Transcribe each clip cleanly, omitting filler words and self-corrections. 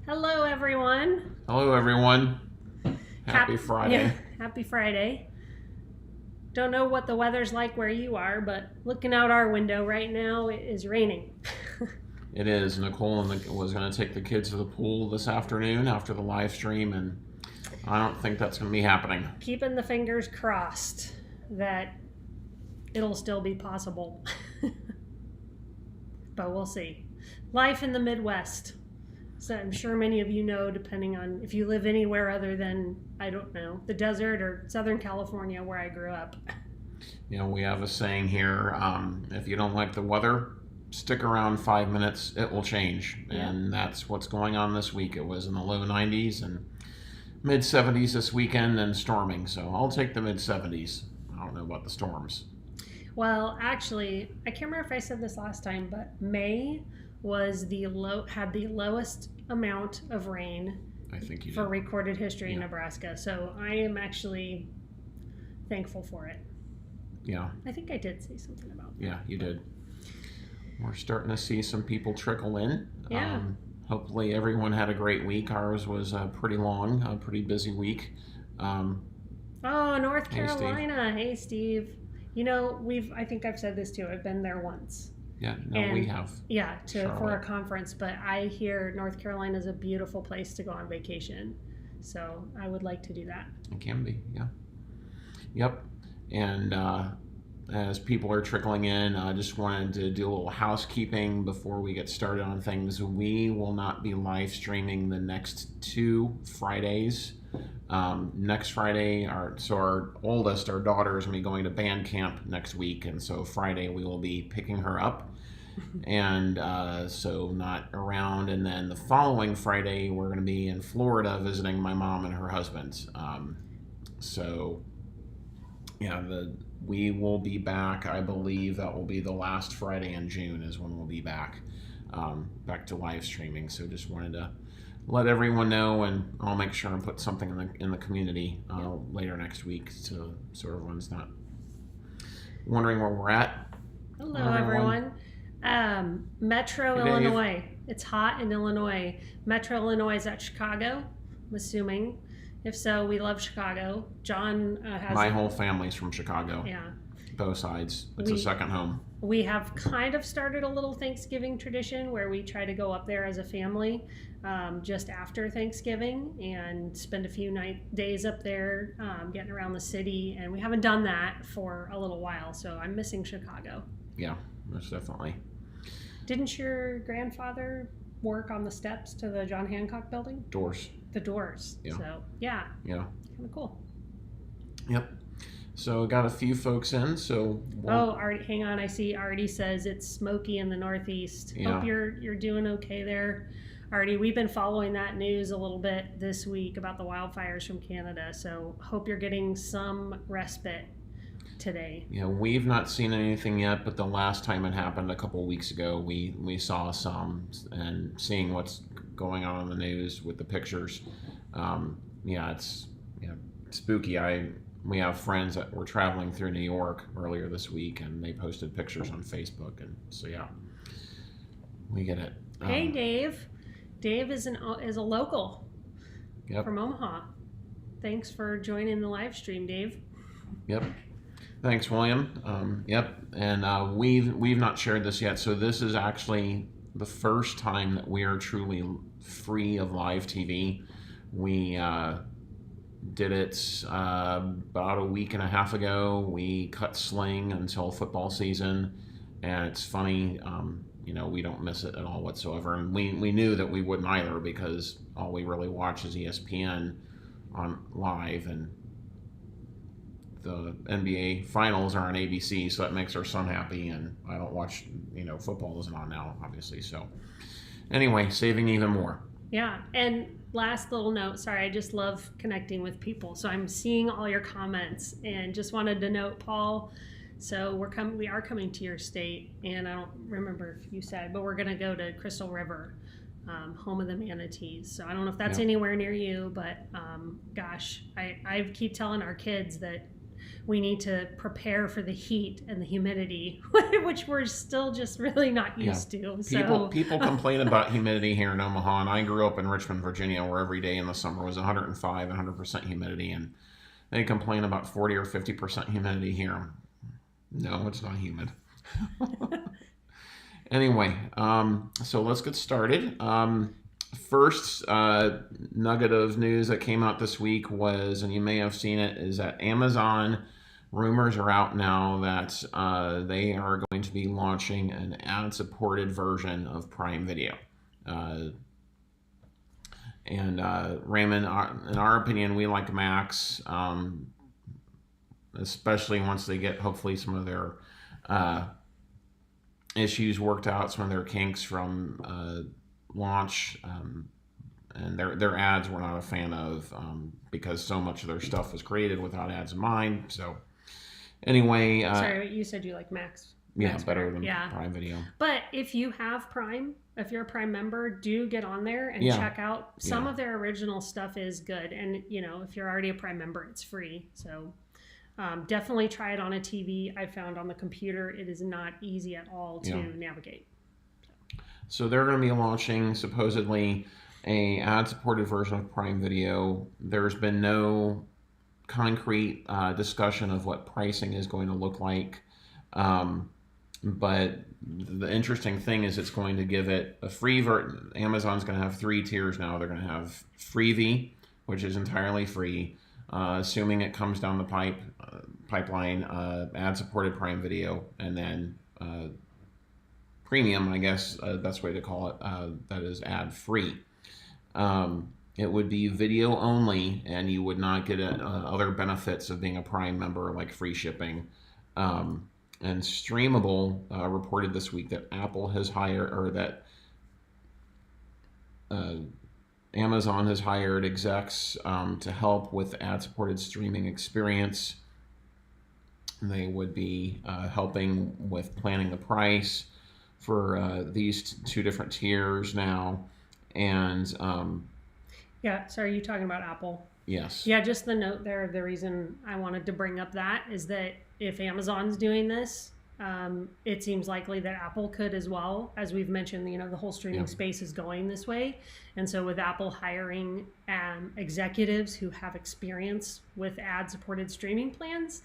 Hello, everyone. Hello, everyone. Happy Friday. Yeah, happy Friday. Don't know what the weather's like where you are, but looking out our window right now, it is raining. It is. Nicole was going to take the kids to the pool this afternoon after the live stream, and I don't think that's going to be happening. Keeping the fingers crossed that it'll still be possible. But we'll see. Life in the Midwest. So I'm sure many of you know, depending on if you live anywhere other than, I don't know, the desert or Southern California where I grew up. You know, we have a saying here, if you don't like the weather, stick around 5 minutes, it will change. Yeah. And that's what's going on this week. It was in the low 90s and mid 70s this weekend and storming. So I'll take the mid 70s. I don't know about the storms. Well, actually, I can't remember if I said this last time, but May was had the lowest amount of rain I think you for did. recorded history in Yeah. Nebraska. So I am actually thankful for it. Yeah. I think I did say something about that. Yeah, you did. We're starting to see some people trickle in. Yeah. Hopefully everyone had a great week. Ours was pretty long, a pretty busy week. Oh, North Hey, Steve. Carolina. Hey, Steve. You know, I think I've said this too. I've been there once. Yeah, no, And- we have. Yeah, for Charlotte. a conference, but I hear North Carolina is a beautiful place to go on vacation. So I would like to do that. It can be, yeah. Yep. And as people are trickling in, I just wanted to do a little housekeeping before we get started on things. We will not be live streaming the next 2 Fridays. Next Friday, our oldest, our daughter, is going to be going to band camp next week, and so Friday we will be picking her up, and so not around. And then the following Friday we're going to be in Florida visiting my mom and her husband. So yeah, we will be back. I believe that will be the last Friday in June is when we'll be back to live streaming. So just wanted to let everyone know, and I'll make sure and put something in the community later next week, so everyone's not wondering where we're at. Hello, everyone. Metro Hey, Dave. Illinois. It's hot in Illinois. Metro Illinois is at Chicago, I'm assuming. If so, we love Chicago. John has My whole family's from Chicago. Yeah. Both sides. It's a second home. We have kind of started a little Thanksgiving tradition where we try to go up there as a family just after Thanksgiving and spend a few days up there getting around the city. And we haven't done that for a little while, so I'm missing Chicago. Yeah, most definitely. Didn't your grandfather work on the steps to the John Hancock building? Doors. The doors. Yeah. So, yeah, Yeah. kind of cool. Yep. So got a few folks in. So Artie, hang on. I see Artie says it's smoky in the Northeast. Yeah. Hope you're doing okay there, Artie. We've been following that news a little bit this week about the wildfires from Canada. So hope you're getting some respite today. Yeah, we've not seen anything yet, but the last time it happened a couple of weeks ago, we saw some, and seeing what's going on in the news with the pictures. It's spooky. We have friends that were traveling through New York earlier this week, and they posted pictures on Facebook, and so yeah, we get it. Hey, Dave. Dave is a local Yep. from Omaha. Thanks for joining the live stream, Dave. Yep. Thanks, William. Yep. And we've not shared this yet, so this is actually the first time that we are truly free of live TV. We did it about a week and a half ago. We cut Sling until football season, and it's funny, we don't miss it at all whatsoever. And we knew that we wouldn't either, because all we really watch is ESPN on live, and the NBA finals are on ABC, so that makes our son happy, and I don't watch, football isn't on now, obviously. So anyway, saving even more. Yeah, and last little note, sorry, I just love connecting with people. So I'm seeing all your comments, and just wanted to note, Paul, so we are coming to your state, and I don't remember if you said, but we're going to go to Crystal River, home of the manatees. So I don't know if that's Yeah. anywhere near you, but gosh, I keep telling our kids that we need to prepare for the heat and the humidity, which we're still just really not used to. People complain about humidity here in Omaha, and I grew up in Richmond, Virginia, where every day in the summer was 105, 100% humidity, and they complain about 40 or 50% humidity here. No, it's not humid. Anyway, so let's get started. First nugget of news that came out this week was, and you may have seen it, is that Amazon, rumors are out now that they are going to be launching an ad-supported version of Prime Video. Raymond, in our opinion, we like Max, especially once they get hopefully some of their issues worked out, some of their kinks from launch, and their ads we're not a fan of, because so much of their stuff was created without ads in mind. So anyway, sorry, you said you like Max. Yeah, better than Prime Video. But if you have Prime, if you're a Prime member, do get on there and check out some of their original stuff is good. And if you're already a Prime member, it's free. So definitely try it on a TV. I found on the computer it is not easy at all to navigate. So they're going to be launching supposedly a ad-supported version of Prime Video. There's been no concrete discussion of what pricing is going to look like. But the interesting thing is it's going to give it a free Amazon's going to have 3 tiers now. They're going to have Freevee, which is entirely free, assuming it comes down the pipeline, ad-supported Prime Video, and then Premium, I guess, best way to call it, that is ad-free. It would be video only, and you would not get other benefits of being a Prime member, like free shipping. And Streamable reported this week that Apple has hired, or that Amazon has hired execs to help with ad-supported streaming experience. They would be helping with planning the price for these 2 different tiers now. And sorry, you talking about Apple? Yes. Yeah, just the note there. The reason I wanted to bring up that is that if Amazon's doing this, it seems likely that Apple could as well. As we've mentioned, the whole streaming space is going this way. And so with Apple hiring executives who have experience with ad-supported streaming plans,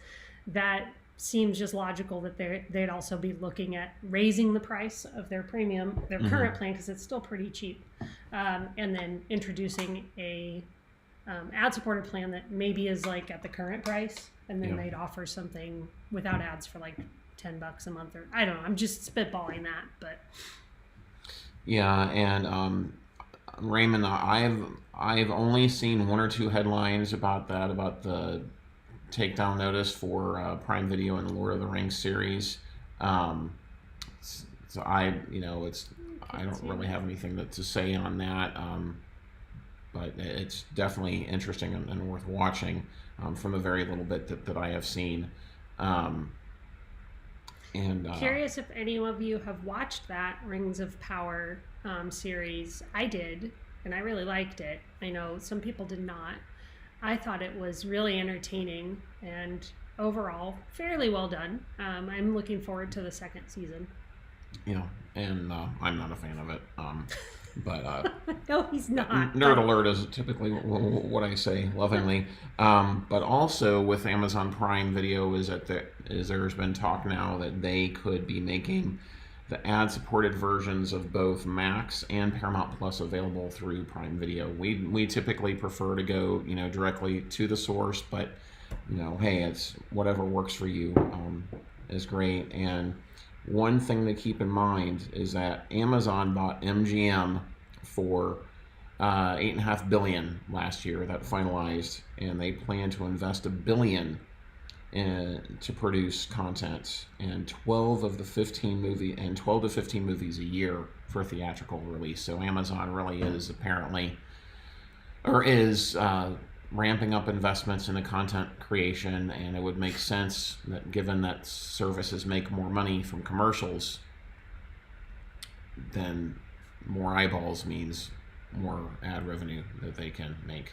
that seems just logical that they'd also be looking at raising the price of their premium, their current plan, because it's still pretty cheap, and then introducing a ad-supported plan that maybe is like at the current price, and then they'd offer something without ads for like $10 a month, or I don't know. I'm just spitballing that, but and Raymond, I've only seen 1 or 2 headlines about that, about the takedown notice for Prime Video and the Lord of the Rings series. So I don't really have anything to say on that. But it's definitely interesting and worth watching from the very little bit that I have seen. Curious if any of you have watched that Rings of Power series. I did, and I really liked it. I know some people did not. I thought it was really entertaining and overall fairly well done. I'm looking forward to the 2nd season. And I'm not a fan of it. But no, he's not. Nerd alert is typically what I say lovingly. But also with Amazon Prime Video is that there's been talk now that they could be making the ad-supported versions of both Max and Paramount Plus available through Prime Video. We typically prefer to go directly to the source, but hey, it's whatever works for you is great. And one thing to keep in mind is that Amazon bought MGM for $8.5 billion last year. That finalized, and they plan to invest $1 billion to produce content, and 12 to 15 movies a year for theatrical release. So Amazon really is ramping up investments in the content creation, and it would make sense that given that services make more money from commercials, then more eyeballs means more ad revenue that they can make.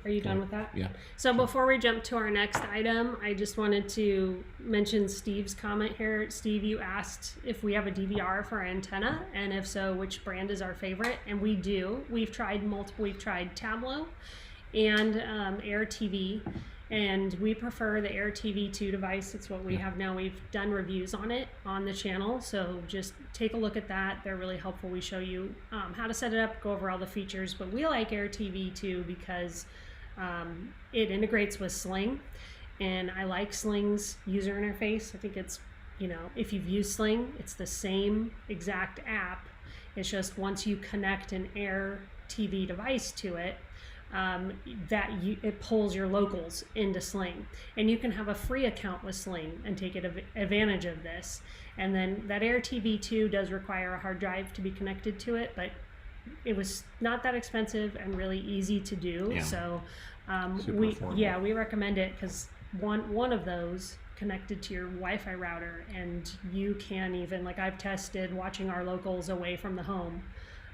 Are you done with that? Yeah. So before we jump to our next item, I just wanted to mention Steve's comment here. Steve, you asked if we have a DVR for our antenna, and if so, which brand is our favorite? And we do. We've tried multiple. We've tried Tablo and AirTV, and we prefer the AirTV 2 device. It's what we have now. We've done reviews on it on the channel, so just take a look at that. They're really helpful. We show you how to set it up, go over all the features, but we like AirTV 2 because it integrates with Sling, and I like Sling's user interface. I think it's, if you've used Sling, it's the same exact app. It's just once you connect an AirTV device to it, it pulls your locals into Sling, and you can have a free account with Sling and take advantage of this. And then that AirTV 2 does require a hard drive to be connected to it, but it was not that expensive and really easy to do. Yeah. So Super we recommend it because one of those connected to your Wi-Fi router, and you can even, like I've tested watching our locals away from the home,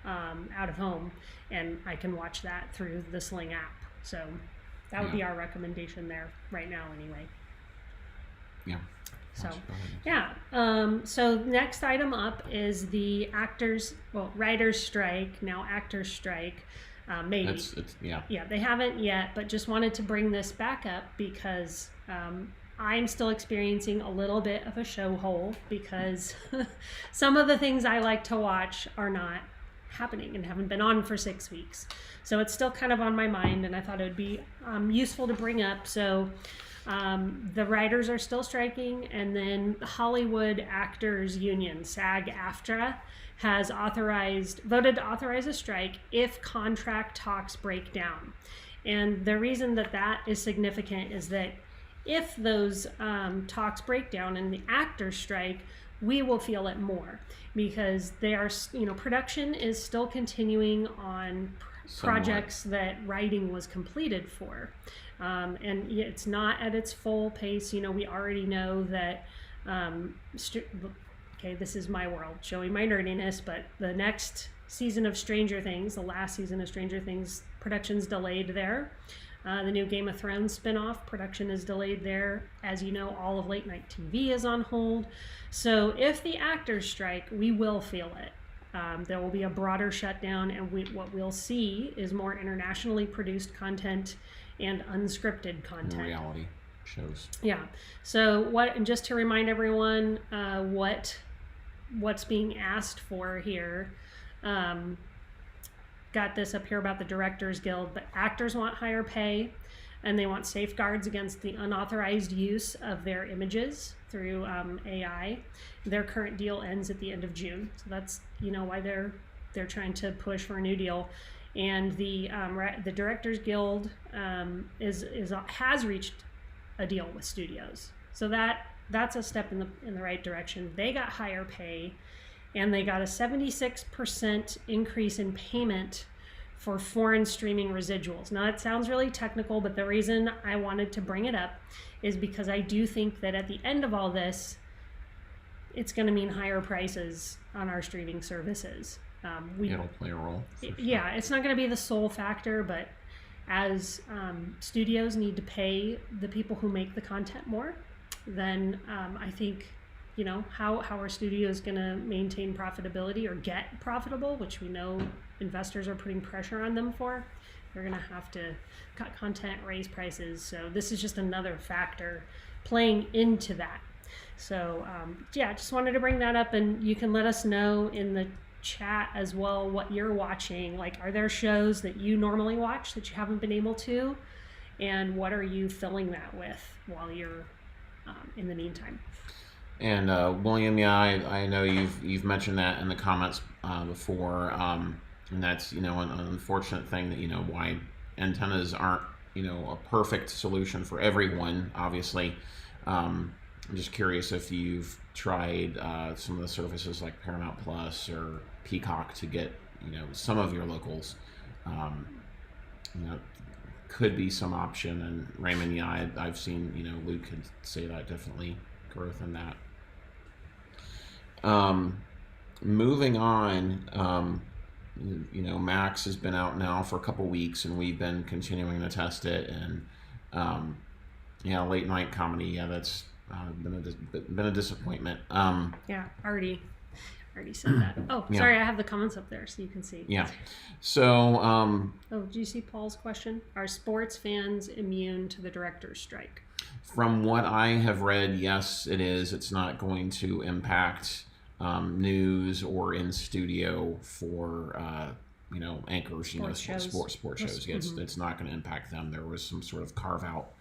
out of home, and I can watch that through the Sling app. So that would be our recommendation there right now anyway. Yeah. So yeah. So next item up is the writers strike, now actors strike. Maybe. Yeah, they haven't yet, but just wanted to bring this back up because I'm still experiencing a little bit of a show hole because some of the things I like to watch are not happening and haven't been on for 6 weeks. So it's still kind of on my mind, and I thought it would be useful to bring up. So the writers are still striking, and then the Hollywood Actors Union, SAG-AFTRA, has voted to authorize a strike if contract talks break down. And the reason that is significant is that if those talks break down and the actors strike, we will feel it more because production is still continuing on projects that writing was completed for. And it's not at its full pace. We already know that, okay, this is my world, showing my nerdiness, but the next season of Stranger Things, the last season of Stranger Things, production's delayed there. The new Game of Thrones spinoff production is delayed there. As you know, all of late night TV is on hold. So if the actors strike, we will feel it. There will be a broader shutdown, and what we'll see is more internationally produced content and unscripted content. Reality shows. Yeah. So and just to remind everyone, what's being asked for here. Got this up here about the Directors Guild, but actors want higher pay, and they want safeguards against the unauthorized use of their images through AI. Their current deal ends at the end of June, so that's why they're trying to push for a new deal. And the Directors Guild has reached a deal with studios, so that's a step in the right direction. They got higher pay, and they got a 76% increase in payment for foreign streaming residuals. Now, that sounds really technical, but the reason I wanted to bring it up is because I do think that at the end of all this, it's going to mean higher prices on our streaming services. It'll play a role. Yeah, it's not going to be the sole factor, but as studios need to pay the people who make the content more, then I think how are studios going to maintain profitability or get profitable, which we know investors are putting pressure on them for. They're going to have to cut content, raise prices. So this is just another factor playing into that. So just wanted to bring that up, and you can let us know in the chat as well what you're watching. Like, are there shows that you normally watch that you haven't been able to, and what are you filling that with while you're in the meantime? And William, I know you've mentioned that in the comments before, and that's an unfortunate thing that why antennas aren't a perfect solution for everyone. Obviously, I'm just curious if you've tried some of the services like Paramount Plus or Peacock to get some of your locals. Could be some option. And Raymond, I've seen Luke could say that definitely growth in that. Moving on, you know, Max has been out now for a couple weeks, and we've been continuing to test it. And yeah, late night comedy. Yeah, that's been a disappointment. Yeah, already said that. Oh, Yeah. sorry, I have the comments up there so you can see. Yeah. So. Oh, do you see Paul's question? Are sports fans immune to the director's strike? From what I have read, yes, it is. It's not going to impact news or in studio for you know, anchors, you Sports know, shows. sports shows. Mm-hmm. It's not going to impact them. There was some sort of carve out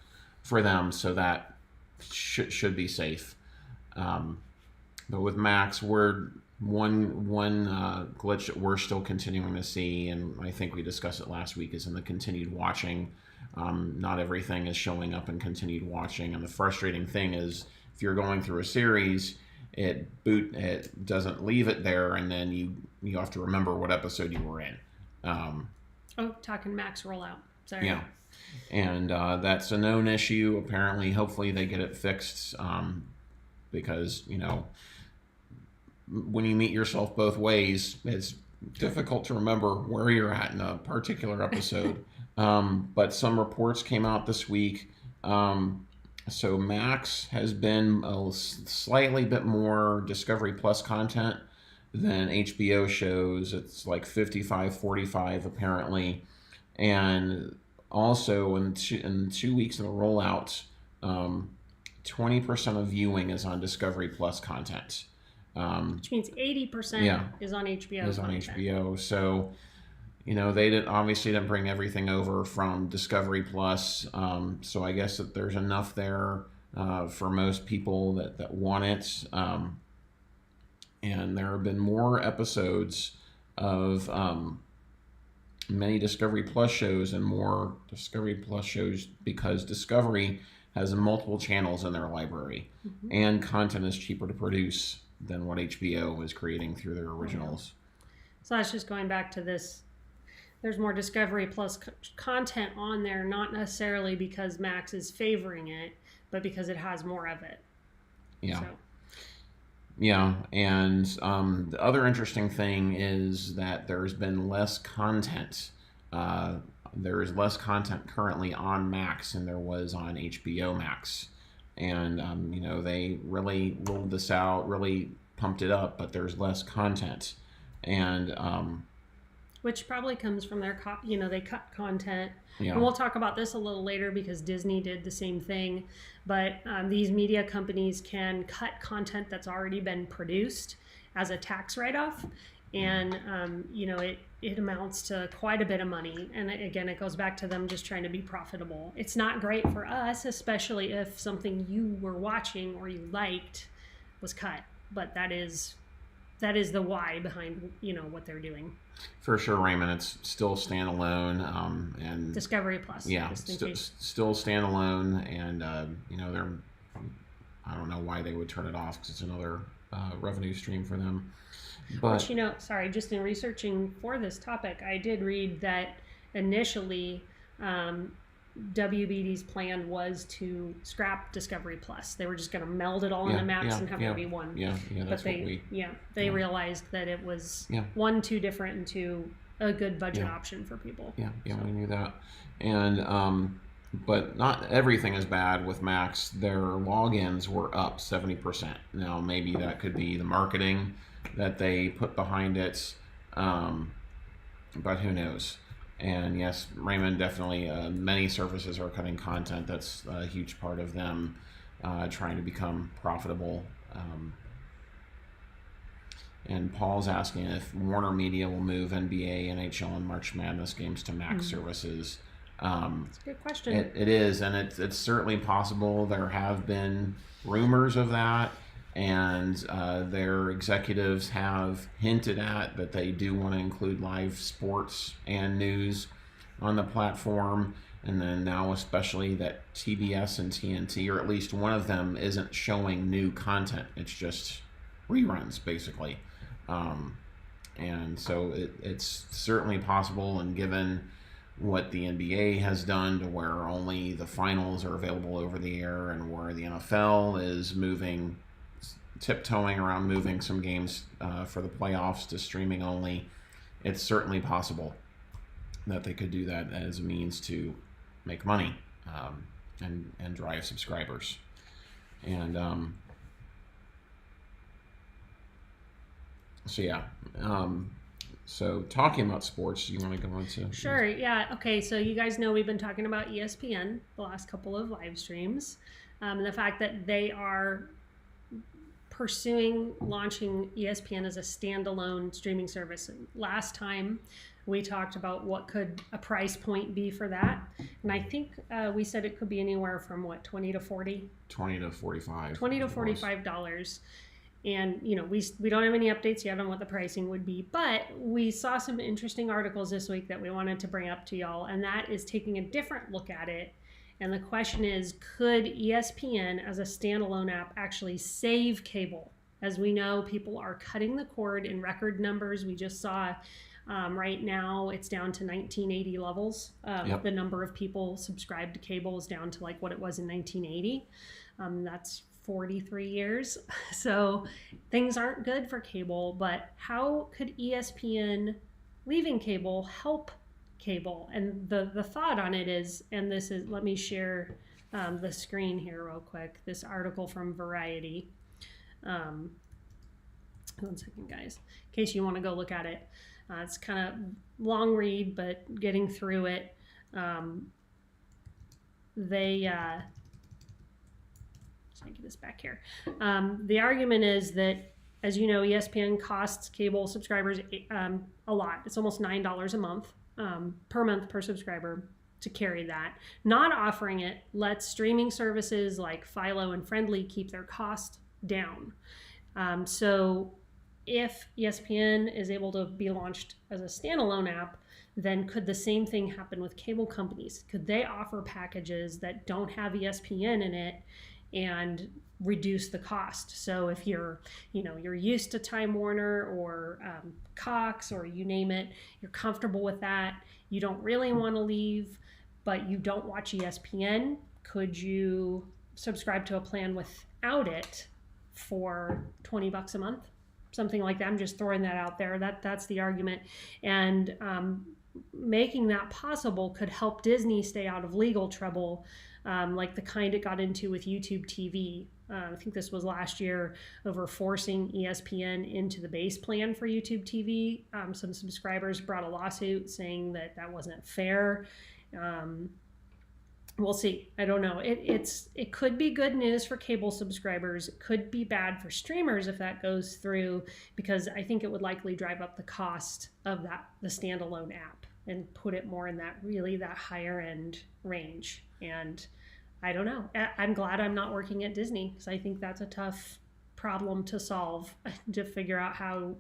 for them, so that should be safe. But with Max, we're one glitch that we're still continuing to see, and I think we discussed it last week, is in the continued watching. Not everything is showing up in continued watching, and the frustrating thing is if you're going through a series, it doesn't leave it there, and then you have to remember what episode you were in. Talking Max rollout. Sorry. Yeah, and that's a known issue. Apparently, hopefully they get it fixed, because, you know, when you meet yourself both ways, it's difficult to remember where you're at in a particular episode. But some reports came out this week. So Max has been a slightly bit more Discovery Plus content than HBO shows. It's like 55-45 apparently. And also in 2 weeks of the rollout, 20% of viewing is on Discovery Plus content. Which means 80% is on HBO. Is on HBO. So, you know, they obviously didn't bring everything over from Discovery Plus. So I guess that there's enough there for most people that want it. And there have been more episodes of many Discovery Plus shows and more Discovery Plus shows because Discovery has multiple channels in their library, and content is cheaper to produce than what HBO is creating through their originals. So that's just going back to this. There's more Discovery Plus content on there, not necessarily because Max is favoring it, but because it has more of it. Yeah. So. Yeah, and the other interesting thing is that there's been less content. There is less content currently on Max than there was on HBO Max. And, you know, they really rolled this out, really pumped it up, but there's less content. And which probably comes from their, they cut content. Yeah. And we'll talk about this a little later because Disney did the same thing. But these media companies can cut content that's already been produced as a tax write-off. And, it amounts to quite a bit of money. And again, it goes back to them just trying to be profitable. It's not great for us, especially if something you were watching or you liked was cut. But that is the why behind, what they're doing. For sure, Raymond. It's still standalone. And Discovery Plus. Yeah, still standalone. And, I don't know why they would turn it off because it's another revenue stream for them. But just in researching for this topic, I did read that initially WBD's plan was to scrap Discovery Plus. They were just going to meld it all into Max and have it be one. Yeah, that's but they realized that it was one, too different, and two, a good budget option for people. We knew that. And but not everything is bad with Max. Their logins were up 70%. Now maybe that could be the marketing that they put behind it, but who knows? And yes, Raymond, definitely many services are cutting content. That's a huge part of them trying to become profitable. And Paul's asking if Warner Media will move NBA, NHL, and March Madness games to Max services. That's a good question. It is, and it's certainly possible. There have been rumors of that. And their executives have hinted at that they do want to include live sports and news on the platform. And then now especially that TBS and TNT, or at least one of them, isn't showing new content. It's just reruns, basically. And so it's certainly possible, and given what the NBA has done to where only the finals are available over the air, and where the NFL is tiptoeing around moving some games for the playoffs to streaming only, it's certainly possible that they could do that as a means to make money, and drive subscribers. And so yeah. So talking about sports, you want to go into? Sure, yeah. Okay, so you guys know we've been talking about ESPN the last couple of live streams, and the fact that they are pursuing launching ESPN as a standalone streaming service. Last time we talked about what could a price point be for that, and I think we said it could be anywhere from what, 20 to 40? 20 to 45. $20 to $45. And you know, we don't have any updates yet on what the pricing would be, but we saw some interesting articles this week that we wanted to bring up to y'all, and that is taking a different look at it. And the question is, could ESPN as a standalone app actually save cable? As we know, people are cutting the cord in record numbers. We just saw right now it's down to 1980 levels. Yep. The number of people subscribed to cable is down to like what it was in 1980. That's 43 years. So things aren't good for cable, but how could ESPN leaving cable help cable? And the thought on it is, and this is, let me share the screen here real quick, this article from Variety. One second, guys, in case you want to go look at it. It's kind of long read, but getting through it, let me get this back here. The argument is that, as you know, ESPN costs cable subscribers a lot. It's almost $9 a month per subscriber to carry that. Not offering it lets streaming services like Philo and Frndly keep their cost down. So if ESPN is able to be launched as a standalone app, then could the same thing happen with cable companies? Could they offer packages that don't have ESPN in it and reduce the cost? So if you're used to Time Warner or Cox or you name it, you're comfortable with that, you don't really want to leave, but you don't watch ESPN, could you subscribe to a plan without it for $20 a month? Something like that. I'm just throwing that out there. That's the argument. And making that possible could help Disney stay out of legal trouble, like the kind it got into with YouTube TV. I think this was last year, over forcing ESPN into the base plan for YouTube TV. Some subscribers brought a lawsuit saying that wasn't fair. We'll see. I don't know. It could be good news for cable subscribers. It could be bad for streamers if that goes through, because I think it would likely drive up the cost of the standalone app and put it more in that higher end range. And I don't know. I'm glad I'm not working at Disney, because I think that's a tough problem to solve, to figure out how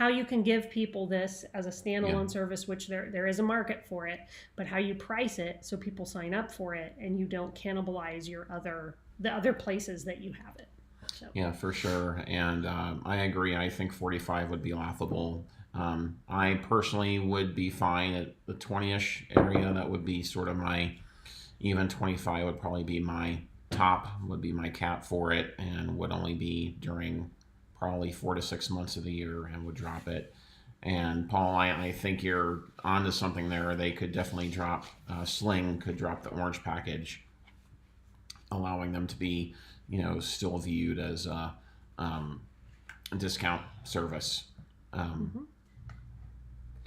you can give people this as a standalone service, which there is a market for it, but how you price it so people sign up for it and you don't cannibalize the other places that you have it. So. Yeah, for sure. And I agree. I think 45 would be laughable. I personally would be fine at the 20-ish area. That would be sort of even 25 would probably be my top, would be my cap for it, and would only be during probably 4 to 6 months of the year, and would drop it. And Paul, I think you're onto something there. They could definitely drop, Sling could drop the orange package, allowing them to be, still viewed as a discount service.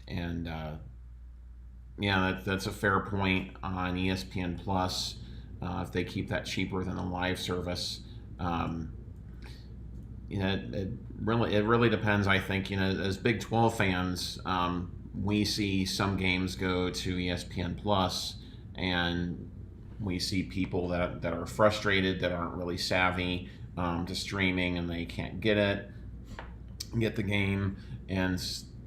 And that's a fair point on ESPN Plus. If they keep that cheaper than the live service, it really depends. I think, as Big 12 fans, we see some games go to ESPN Plus, and we see people that are frustrated, that aren't really savvy to streaming, and they can't get the game. And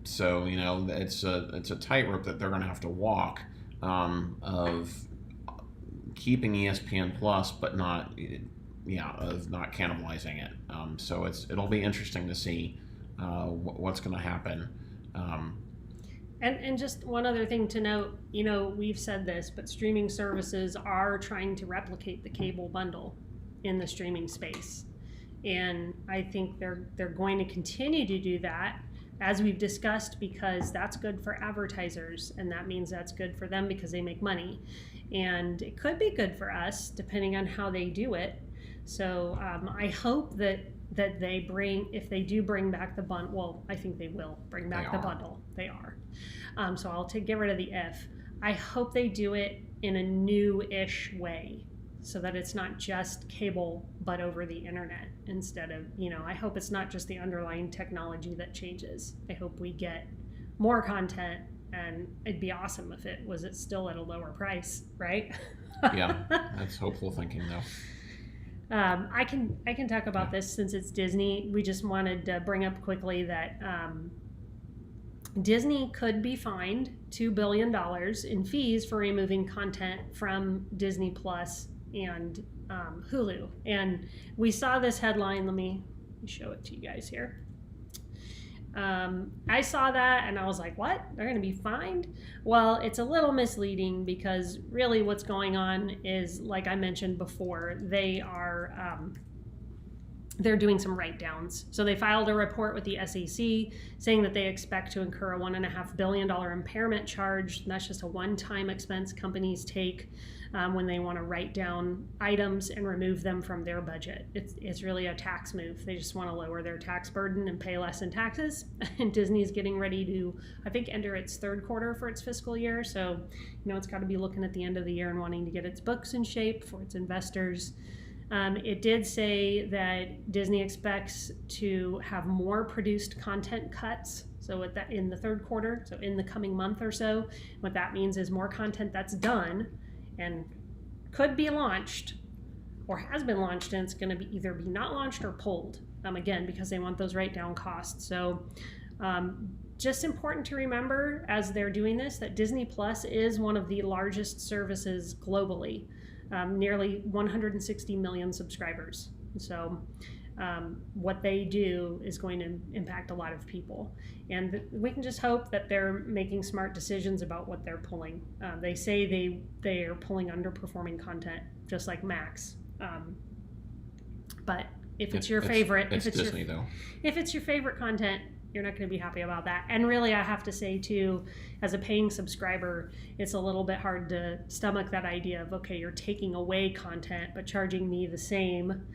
so, it's a tightrope that they're going to have to walk, of keeping ESPN Plus, but not cannibalizing it. So it'll be interesting to see what's going to happen. And just one other thing to note, we've said this, but streaming services are trying to replicate the cable bundle in the streaming space. And I think they're going to continue to do that. as we've discussed, because that's good for advertisers, and that means that's good for them because they make money. And it could be good for us depending on how they do it. So I hope that they bring, if they do bring back the bundle, well, I think they will bring back the bundle. They are. So I'll get rid of the if. I hope they do it in a new-ish way, so that it's not just cable but over the internet instead of, I hope it's not just the underlying technology that changes. I hope we get more content, and it'd be awesome if it was still at a lower price, right? Yeah, that's hopeful thinking though. I can talk about this since it's Disney. We just wanted to bring up quickly that Disney could be fined $2 billion in fees for removing content from Disney Plus and Hulu. And we saw this headline. Let me show it to you guys here. I saw that and I was like, what? They're going to be fined? Well, it's a little misleading, because really what's going on is, like I mentioned before, they're doing some write-downs. So they filed a report with the SEC saying that they expect to incur a $1.5 billion impairment charge. And that's just a one-time expense companies take when they want to write down items and remove them from their budget. It's really a tax move. They just want to lower their tax burden and pay less in taxes. And Disney's getting ready to, I think, enter its third quarter for its fiscal year. So, it's got to be looking at the end of the year and wanting to get its books in shape for its investors. It did say that Disney expects to have more produced content cuts. So in the third quarter, so in the coming month or so, what that means is more content that's done and could be launched or has been launched, and it's going to be either be not launched or pulled, again, because they want those write-down costs. So just important to remember as they're doing this that Disney Plus is one of the largest services globally. Nearly 160 million subscribers. So what they do is going to impact a lot of people. And we can just hope that they're making smart decisions about what they're pulling. They say they are pulling underperforming content, just like Max. But if it's your favorite, it's Disney though. If it's your favorite content, you're not going to be happy about that. And really, I have to say too, as a paying subscriber, it's a little bit hard to stomach that idea of, okay, you're taking away content but charging me the same,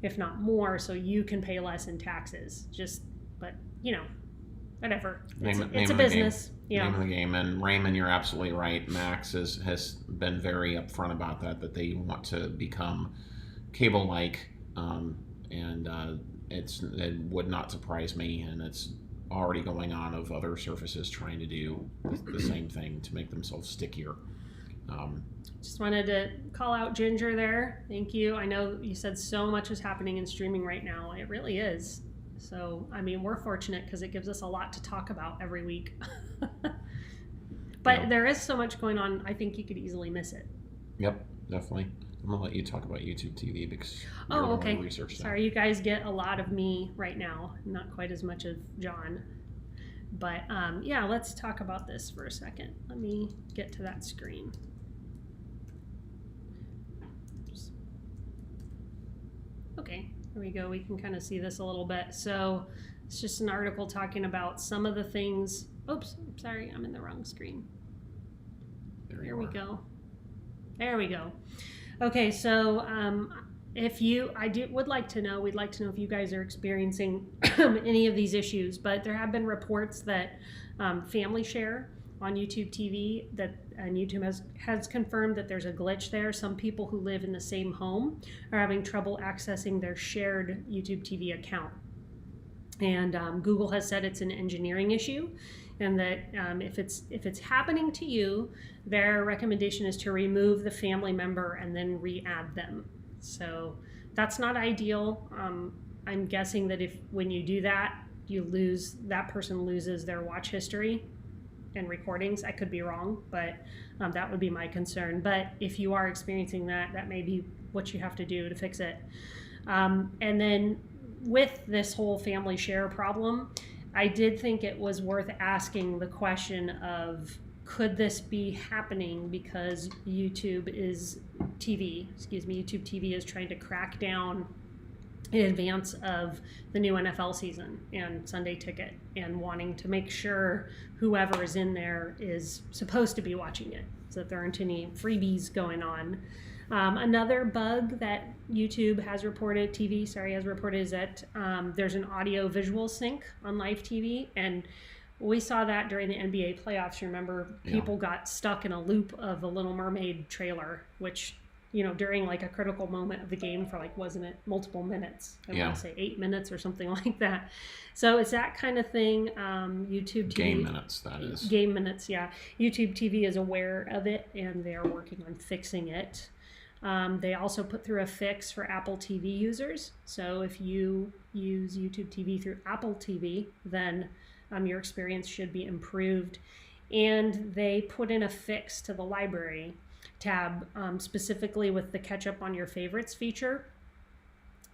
if not more, so you can pay less in taxes. But whatever. It's a business. Name of the game. And Raymond, you're absolutely right. Max has been very upfront about that they want to become cable-like, and it would not surprise me, and it's already going on of other services trying to do the same thing to make themselves stickier. Just wanted to call out Ginger there. Thank you. I know you said so much is happening in streaming right now. It really is. So, we're fortunate because it gives us a lot to talk about every week. But there is so much going on, I think you could easily miss it. Yep, definitely. I'm going to let you talk about YouTube TV because you're okay. Research that. Sorry, you guys get a lot of me right now, not quite as much of John. But let's talk about this for a second. Let me get to that screen. Okay, here we go. We can kind of see this a little bit. So it's just an article talking about some of the things. Oops, sorry, I'm in the wrong screen. There we go. There we go. Okay, so we'd like to know if you guys are experiencing any of these issues, but there have been reports that family share on YouTube TV, and YouTube has confirmed that there's a glitch there. Some people who live in the same home are having trouble accessing their shared YouTube TV account. And Google has said it's an engineering issue, and that if it's happening to you, their recommendation is to remove the family member and then re-add them. So that's not ideal. I'm guessing that when you do that, that person loses their watch history and recordings. I could be wrong, but that would be my concern. But if you are experiencing that may be what you have to do to fix it. And then with this whole family share problem, I did think it was worth asking the question of, could this be happening because YouTube TV is trying to crack down in advance of the new NFL season and Sunday Ticket, and wanting to make sure whoever is in there is supposed to be watching it, so that there aren't any freebies going on. Another bug that YouTube has reported, is that there's an audio visual sync on live TV, and we saw that during the NBA playoffs. Remember, people got stuck in a loop of the Little Mermaid trailer, which, during like a critical moment of the game for wasn't it multiple minutes? I want to say 8 minutes or something like that. So it's that kind of thing. YouTube TV. Game minutes, that is. Game minutes, yeah. YouTube TV is aware of it, and they are working on fixing it. They also put through a fix for Apple TV users. So if you use YouTube TV through Apple TV, then your experience should be improved. And they put in a fix to the library tab, specifically with the catch up on your favorites feature,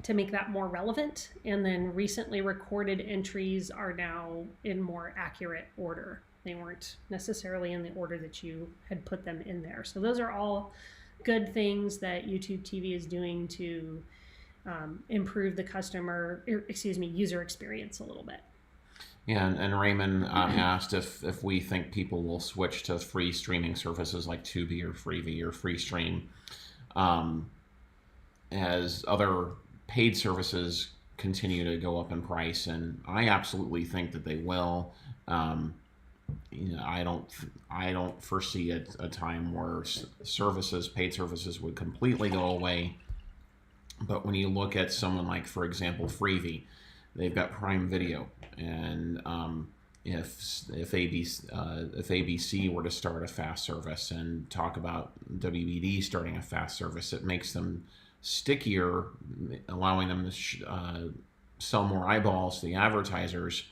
to make that more relevant. And then recently recorded entries are now in more accurate order. They weren't necessarily in the order that you had put them in there. So those are all good things that YouTube TV is doing to improve the user experience a little bit. Yeah, and Raymond asked if we think people will switch to free streaming services like Tubi or Freevee or FreeStream as other paid services continue to go up in price, and I absolutely think that they will. I don't foresee a time where paid services would completely go away. But when you look at someone like, for example, Freevee, they've got Prime Video, and if ABC were to start a fast service and talk about WBD starting a fast service, it makes them stickier, allowing them to sell more eyeballs to the advertisers.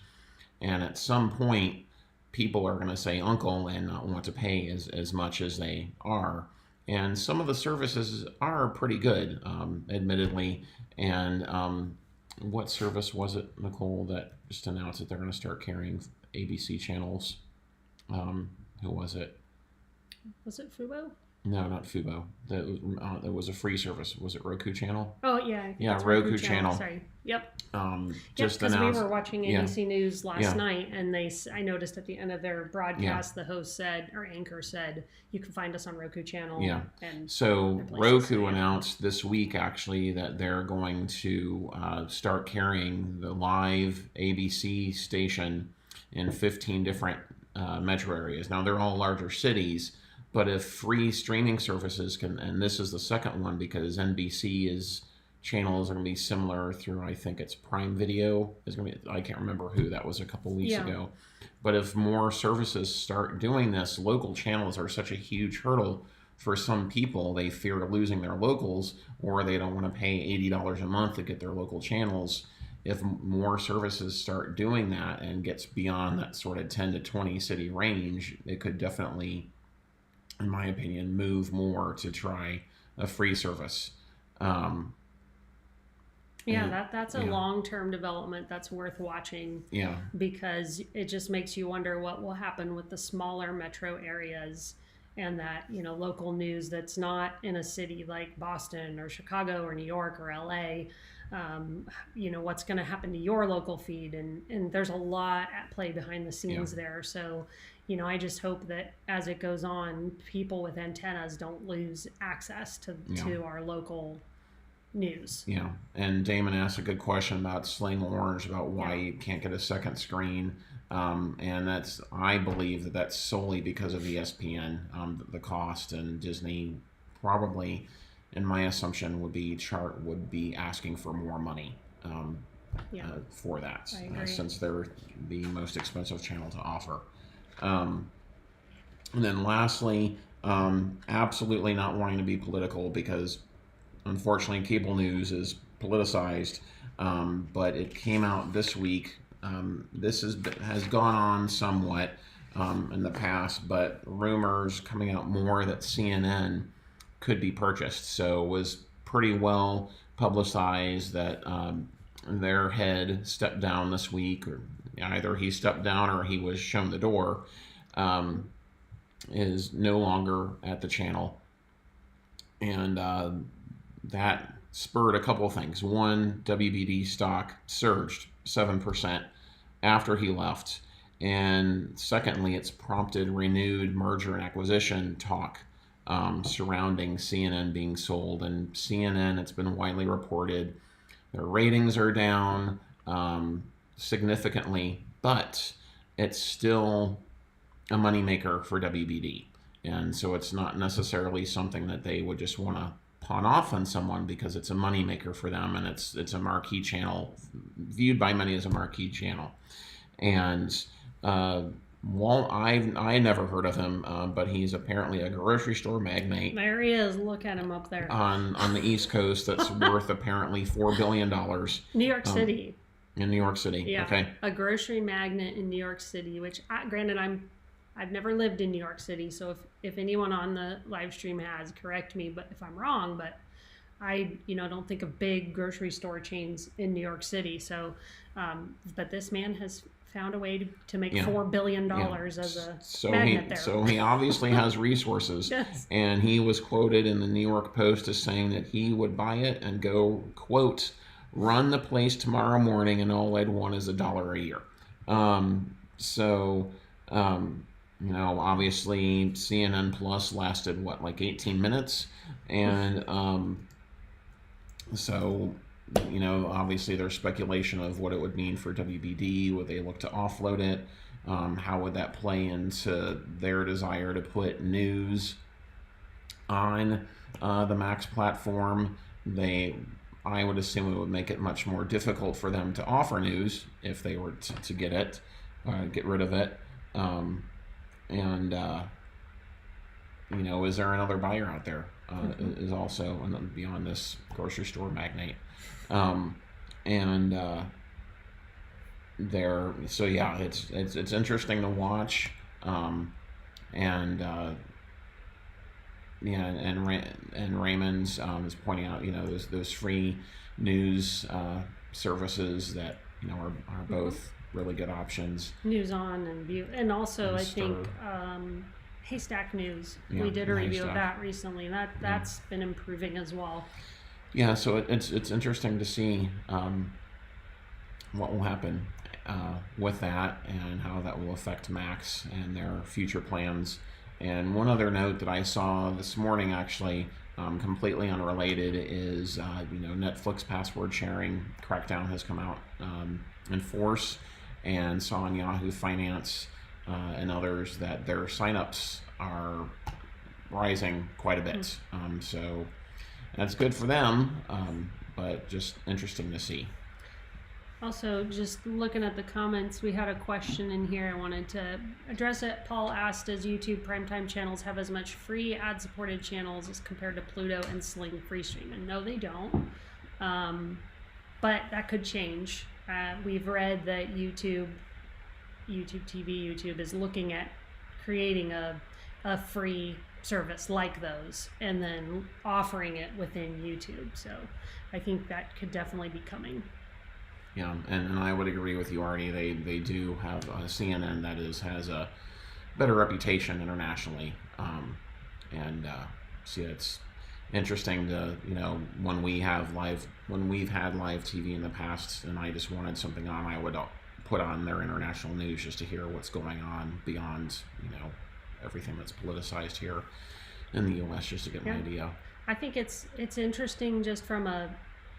And at some point, people are going to say uncle and not want to pay as much as they are. And some of the services are pretty good, admittedly. And what service was it, Nicole, that just announced that they're going to start carrying ABC channels? Who was it? Was it Fubo? No, not Fubo. That was a free service. Was it Roku Channel? Oh, yeah. Yeah, Roku Channel. Sorry. Yep. Just because announced. We were watching ABC News last night, and I noticed at the end of their broadcast, the host said, or anchor said, you can find us on Roku Channel. Yeah. And so Roku announced this week, actually, that they're going to start carrying the live ABC station in 15 different metro areas. Now, they're all larger cities. But if free streaming services can, and this is the second one because NBC's channels are going to be similar through, I think it's Prime Video. Is going to be, I can't remember who that was a couple weeks ago. But if more services start doing this, local channels are such a huge hurdle for some people. They fear losing their locals, or they don't want to pay $80 a month to get their local channels. If more services start doing that and gets beyond that sort of 10 to 20 city range, it could definitely, in my opinion, move more to try a free service. That's a long-term development that's worth watching. Yeah. Because it just makes you wonder what will happen with the smaller metro areas, and that, local news that's not in a city like Boston or Chicago or New York or LA. What's going to happen to your local feed, and there's a lot at play behind the scenes there. So I just hope that as it goes on, people with antennas don't lose access to our local news. Yeah. And Damon asked a good question about Sling Orange, about why you can't get a second screen. And I believe that's solely because of ESPN, the cost, and Disney probably, in my assumption, would be asking for more money for that, since they're the most expensive channel to offer. And then lastly, absolutely not wanting to be political, because unfortunately cable news is politicized, but it came out this week. This has gone on somewhat in the past, but rumors coming out more that CNN could be purchased. So it was pretty well publicized that their head stepped down this week, or either he stepped down or he was shown the door, is no longer at the channel. And that spurred a couple of things. One, WBD stock surged 7% after he left. And secondly, it's prompted renewed merger and acquisition talk surrounding CNN being sold. And CNN, it's been widely reported, their ratings are down significantly, but it's still a moneymaker for WBD. And so it's not necessarily something that they would just want to pawn off on someone, because it's a moneymaker for them, and it's a marquee channel, viewed by many as a marquee channel. And Walt, I never heard of him, but he's apparently a grocery store magnate. There he is. Look at him up there. On the East Coast, that's worth apparently $4 billion. New York City. In New York City. Yeah. Okay. A grocery magnate in New York City, which, granted, I've never lived in New York City, so if anyone on the live stream has, correct me, but if I'm wrong, but I don't think of big grocery store chains in New York City. So, but this man has found a way to make $4 billion as a magnet there. So he obviously has resources. Yes. And he was quoted in the New York Post as saying that he would buy it and go, quote, run the place tomorrow morning, and all I'd want is $1 a year. Obviously CNN Plus lasted like 18 minutes, and obviously there's speculation of what it would mean for WBD. Would they look to offload it? How would that play into their desire to put news on the Max platform? I would assume it would make it much more difficult for them to offer news if they were to get rid of it. Is there another buyer out there? Is also beyond this grocery store magnate. It's interesting to watch. Raymond's is pointing out, those free news services that are both really good options. News On and View, and also I think Haystack News. We did a review of that recently. That's been improving as well. Yeah, so it's interesting to see what will happen with that, and how that will affect Max and their future plans. And one other note that I saw this morning, actually, completely unrelated, is Netflix password sharing crackdown has come out in force, and saw on Yahoo Finance and others that their signups are rising quite a bit. So that's good for them, but just interesting to see. Also, just looking at the comments, we had a question in here. I wanted to address it. Paul asked, does YouTube primetime channels have as much free ad-supported channels as compared to Pluto and Sling free stream? And no, they don't. But that could change. We've read that YouTube TV is looking at creating a free service like those, and then offering it within YouTube. So I think that could definitely be coming. Yeah, and I would agree with you, Artie. They do have CNN that has a better reputation internationally, so it's interesting to when we've had live TV in the past, and I just wanted something on, I would put on their international news just to hear what's going on beyond everything that's politicized here in the U.S. just to get an idea. I think it's interesting just from a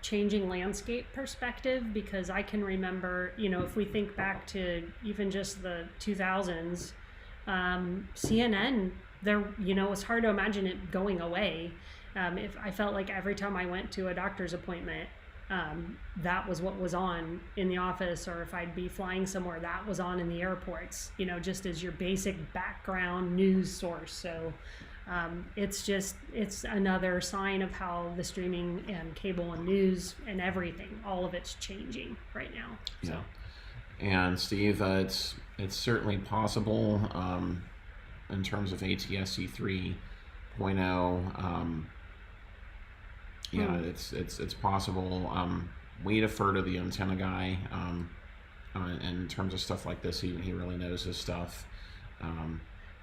changing landscape perspective, because I can remember, if we think back to even just the 2000s, CNN, it's hard to imagine it going away. If I felt like every time I went to a doctor's appointment, that was what was on in the office, or if I'd be flying somewhere, that was on in the airports, just as your basic background news source. So it's another sign of how the streaming and cable and news and everything, all of it's changing right now. So. Yeah. And Steve, it's certainly possible in terms of ATSC 3.0. It's possible. We defer to the antenna guy in terms of stuff like this. He really knows his stuff.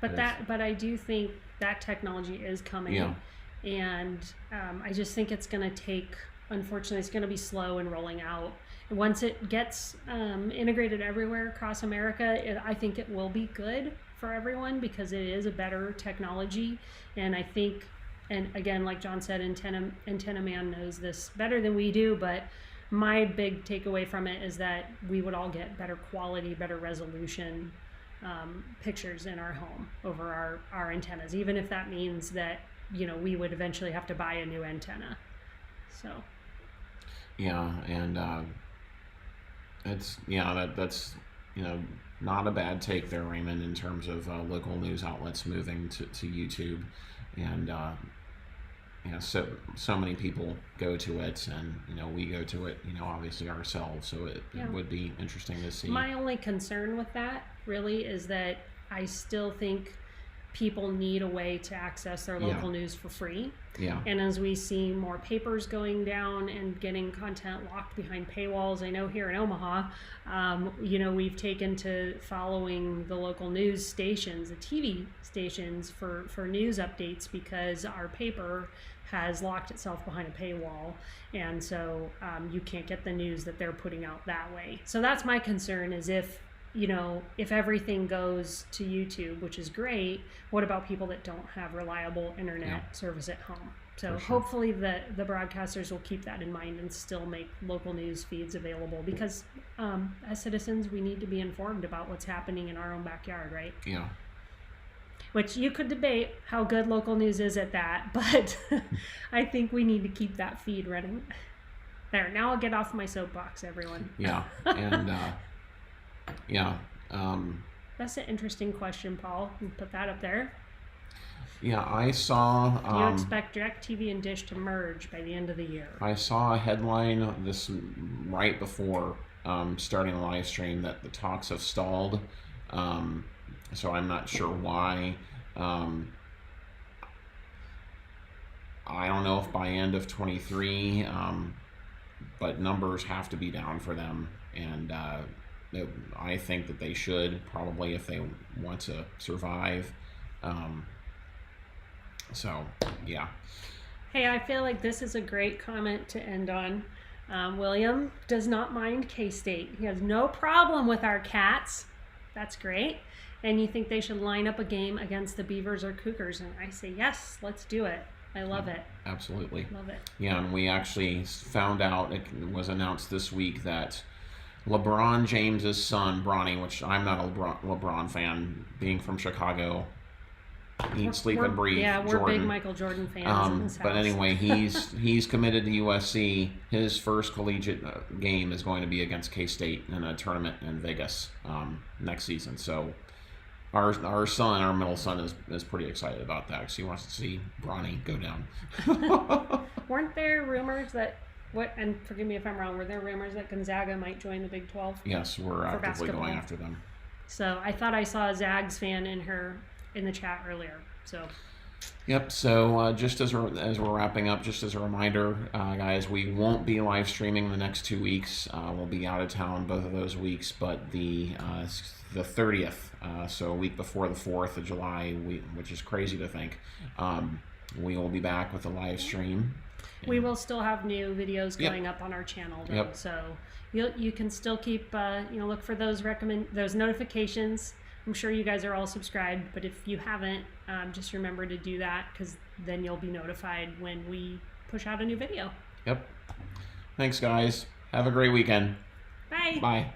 But I do think that technology is coming, and I just think it's going to take unfortunately, it's going to be slow in rolling out. And once it gets integrated everywhere across America, I think it will be good for everyone because it is a better technology. And I think, and again, like John said, Antenna Man knows this better than we do, but my big takeaway from it is that we would all get better quality, better resolution pictures in our home over our antennas, even if that means that, you know, we would eventually have to buy a new antenna. So yeah, and that's you know, not a bad take there, Raymond, in terms of local news outlets moving to YouTube. And yeah, so many people go to it, and you know, we go to it, you know, obviously ourselves, so it would be interesting to see. My only concern with that really is that I still think people need a way to access their local news for free. Yeah. And as we see more papers going down and getting content locked behind paywalls, I know here in Omaha, you know, we've taken to following the local news stations, the TV stations for news updates because our paper has locked itself behind a paywall. And so you can't get the news that they're putting out that way. So that's my concern, is if, you know, if everything goes to YouTube, which is great, what about people that don't have reliable internet service at home? So hopefully the broadcasters will keep that in mind and still make local news feeds available, because as citizens, we need to be informed about what's happening in our own backyard, right? Yeah. Which you could debate how good local news is at that, but I think we need to keep that feed running. There, now I'll get off my soapbox, everyone. Yeah, and yeah. That's an interesting question, Paul. You put that up there. Yeah, I saw. Do you expect DIRECTV and Dish to merge by the end of the year? I saw a headline right before starting the live stream that the talks have stalled. So I'm not sure why. I don't know if by end of 23, but numbers have to be down for them, and I think that they should, probably, if they want to survive. So yeah. Hey, I feel like this is a great comment to end on. William does not mind K-State. He has no problem with our Cats. That's great. And you think they should line up a game against the Beavers or Cougars? And I say, yes, let's do it. I love it. Absolutely. Love it. Yeah, and we actually found out, it was announced this week, that LeBron James's son, Bronny, which I'm not a LeBron fan, being from Chicago, eat, sleep, and breathe. Yeah, we're Jordan. big Michael Jordan fans in this house. But anyway, he's committed to USC. His first collegiate game is going to be against K-State in a tournament in Vegas next season. So our son, our middle son, is pretty excited about that because he wants to see Bronny go down. Weren't there rumors that, and forgive me if I'm wrong, were there rumors that Gonzaga might join the Big 12? Yes, we're actively basketball? going after them. So I thought I saw a Zags fan in the chat earlier. So yep. So just as we're wrapping up, just as a reminder, guys, we won't be live streaming the next 2 weeks. We'll be out of town both of those weeks, but the 30th, so a week before the 4th of July, which is crazy to think, we will be back with a live stream. We will still have new videos going up on our channel, though. So you can still keep look for those notifications. I'm sure you guys are all subscribed, but if you haven't, just remember to do that, because then you'll be notified when we push out a new video. Yep. Thanks, guys. Have a great weekend. Bye. Bye.